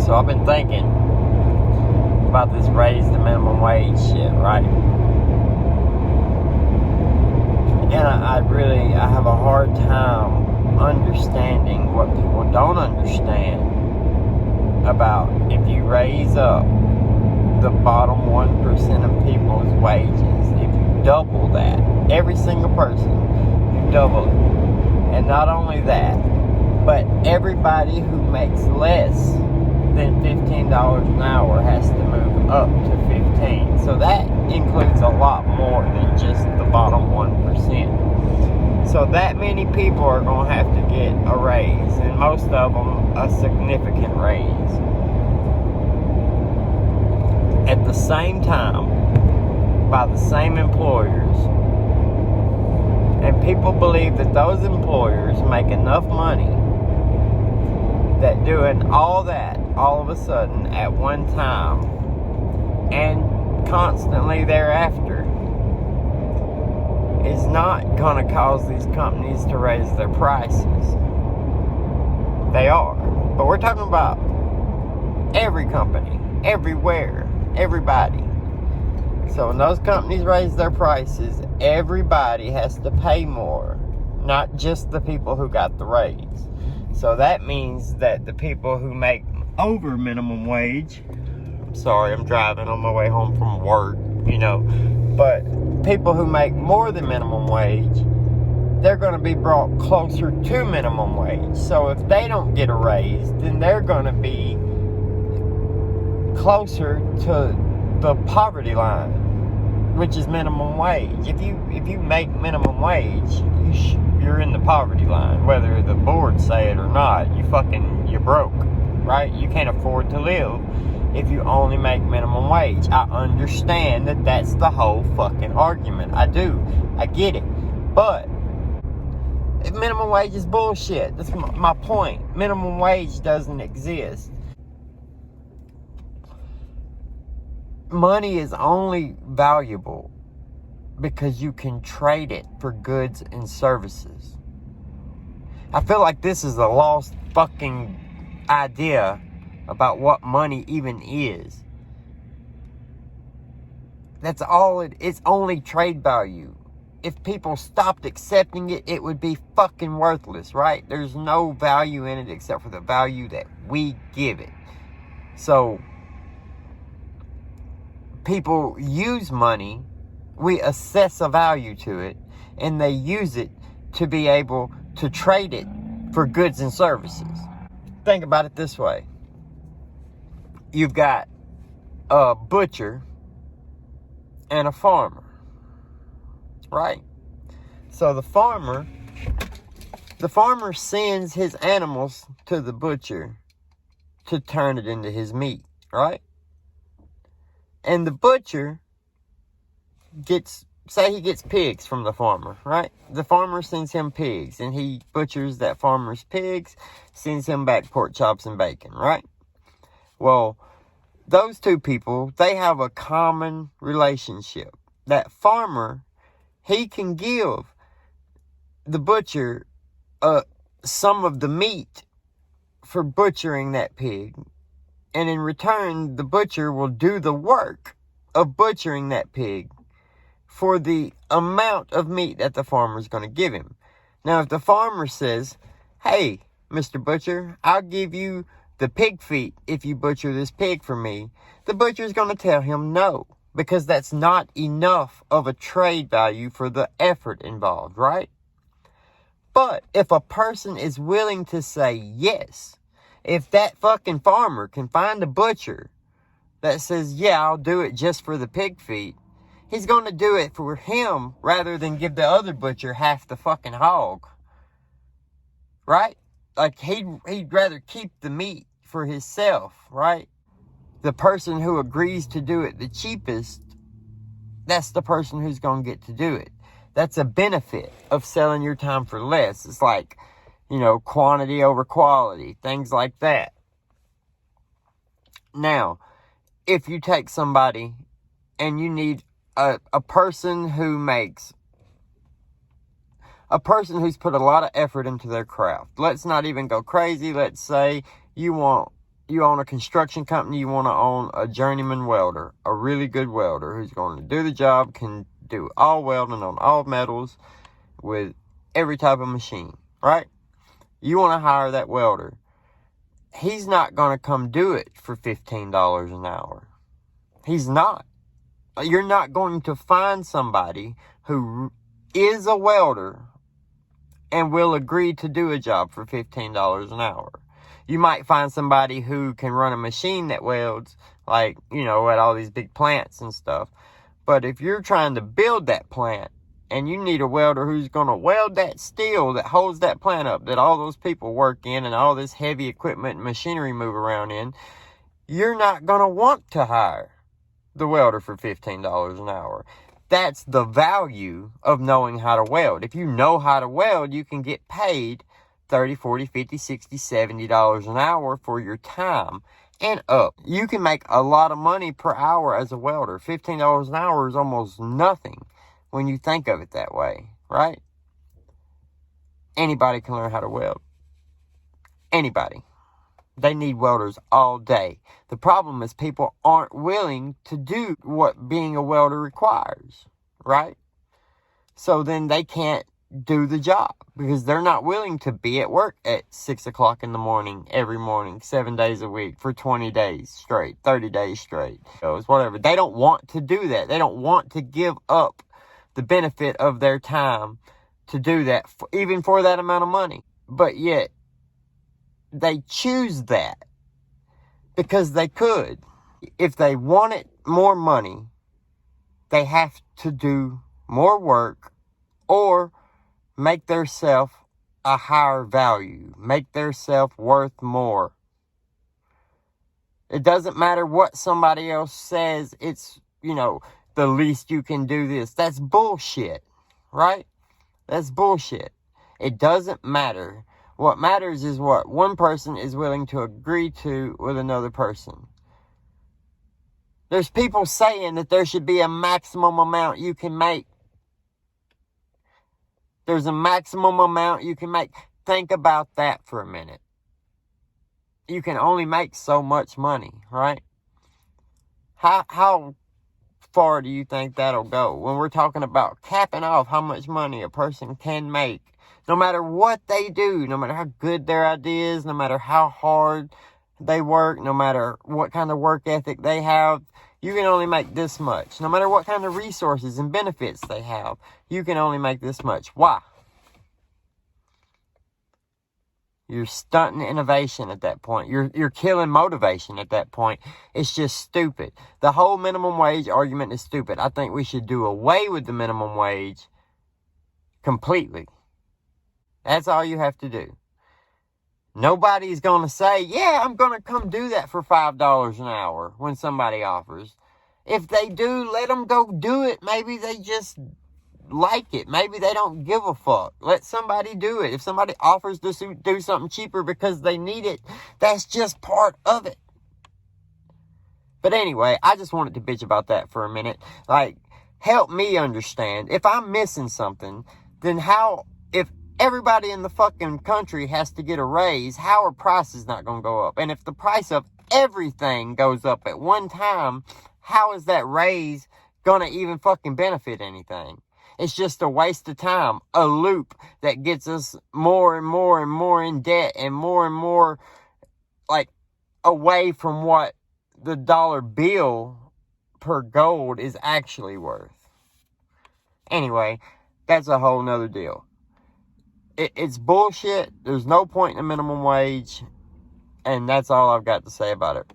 So I've been thinking about this raise the minimum wage shit, right? And I have a hard time understanding what people don't understand about if you raise up the bottom 1% of people's wages, if you double that, every single person, you double it. And not only that, but everybody who makes less than $15 an hour has to move up to 15. So that includes a lot more than just the bottom 1%. So that many people are going to have to get a raise, and most of them a significant raise. At the same time, by the same employers, and people believe that those employers make enough money that doing all that all of a sudden at one time and constantly thereafter is not going to cause these companies to raise their prices. They are. But we're talking about every company, everywhere, everybody. So when those companies raise their prices, everybody has to pay more, not just the people who got the raise. So that means that the people who make over minimum wage, sorry, I'm driving on my way home from work, but people who make more than minimum wage, they're going to be brought closer to minimum wage. So if they don't get a raise, then they're going to be closer to the poverty line, which is minimum wage. If you make minimum wage, you're in the poverty line, whether the board say it or not. You're broke, right? You can't afford to live if you only make minimum wage. I understand that that's the whole fucking argument. I do. I get it. But minimum wage is bullshit. That's my point. Minimum wage doesn't exist. Money is only valuable because you can trade it for goods and services. I feel like this is a lost fucking idea about what money even is. That's all it's only trade value. If people stopped accepting it, it would be fucking worthless, right? There's no value in it except for the value that we give it. So people use money, we assess a value to it, and they use it to be able to trade it for goods and services. Think about it this way. You've got a butcher and a farmer, right? So the farmer sends his animals to the butcher to turn it into his meat, right? And the butcher gets pigs from the farmer, right? The farmer sends him pigs, and he butchers that farmer's pigs, sends him back pork chops and bacon, right? Well, those two people, they have a common relationship. That farmer, he can give the butcher some of the meat for butchering that pig. And in return, the butcher will do the work of butchering that pig for the amount of meat that the farmer is going to give him. Now, if the farmer says, hey, Mr. Butcher, I'll give you the pig feet if you butcher this pig for me, the butcher is going to tell him no, because that's not enough of a trade value for the effort involved, right? But if a person is willing to say yes, if that fucking farmer can find a butcher that says, yeah, I'll do it just for the pig feet, he's going to do it for him rather than give the other butcher half the fucking hog. Right? Like, he'd rather keep the meat for himself, right? The person who agrees to do it the cheapest, that's the person who's going to get to do it. That's a benefit of selling your time for less. It's like, quantity over quality, things like that. Now, if you take somebody and you need a person who's put a lot of effort into their craft. Let's not even go crazy. Let's say you want you own a construction company, you want to own a journeyman welder, a really good welder who's going to do the job, can do all welding on all metals with every type of machine, right? You want to hire that welder. He's not going to come do it for $15 an hour. He's not. You're not going to find somebody who is a welder and will agree to do a job for $15 an hour. You might find somebody who can run a machine that welds, like, at all these big plants and stuff. But if you're trying to build that plant and you need a welder who's going to weld that steel that holds that plant up, that all those people work in and all this heavy equipment and machinery move around in, you're not going to want to hire the welder for $15 an hour. That's the value of knowing how to weld. If you know how to weld, you can get paid $30, $40, $50, $60, $70 an hour for your time and up. You can make a lot of money per hour as a welder. $15 an hour is almost nothing when you think of it that way, right? Anybody can learn how to weld. Anybody. They need welders all day. The problem is people aren't willing to do what being a welder requires, right? So then they can't do the job because they're not willing to be at work at 6 o'clock in the morning, every morning, 7 days a week for 20 days straight, 30 days straight, whatever. They don't want to do that. They don't want to give up the benefit of their time to do that, even for that amount of money. But yet, they choose that because they could. If they wanted more money, they have to do more work or make theirself a higher value, make theirself worth more. It doesn't matter what somebody else says, it's, the least you can do this. That's bullshit, right? That's bullshit. It doesn't matter. What matters is what one person is willing to agree to with another person. There's people saying that there should be a maximum amount you can make. There's a maximum amount you can make. Think about that for a minute. You can only make so much money, right? How far do you think that'll go when we're talking about capping off how much money a person can make? No matter what they do, no matter how good their idea is, no matter how hard they work, no matter what kind of work ethic they have, you can only make this much. No matter what kind of resources and benefits they have, you can only make this much. Why? You're stunting innovation at that point. You're killing motivation at that point. It's just stupid. The whole minimum wage argument is stupid. I think we should do away with the minimum wage completely. That's all you have to do. Nobody's going to say, yeah, I'm going to come do that for $5 an hour when somebody offers. If they do, let them go do it. Maybe they just like it. Maybe they don't give a fuck. Let somebody do it. If somebody offers to do something cheaper because they need it, that's just part of it. But anyway, I just wanted to bitch about that for a minute. Help me understand. If I'm missing something, then if everybody in the fucking country has to get a raise, how are prices not going to go up? And if the price of everything goes up at one time, how is that raise going to even fucking benefit anything? It's just a waste of time, a loop that gets us more and more and more in debt and more away from what the dollar bill per gold is actually worth. Anyway, that's a whole nother deal. It's bullshit. There's no point in a minimum wage. And that's all I've got to say about it.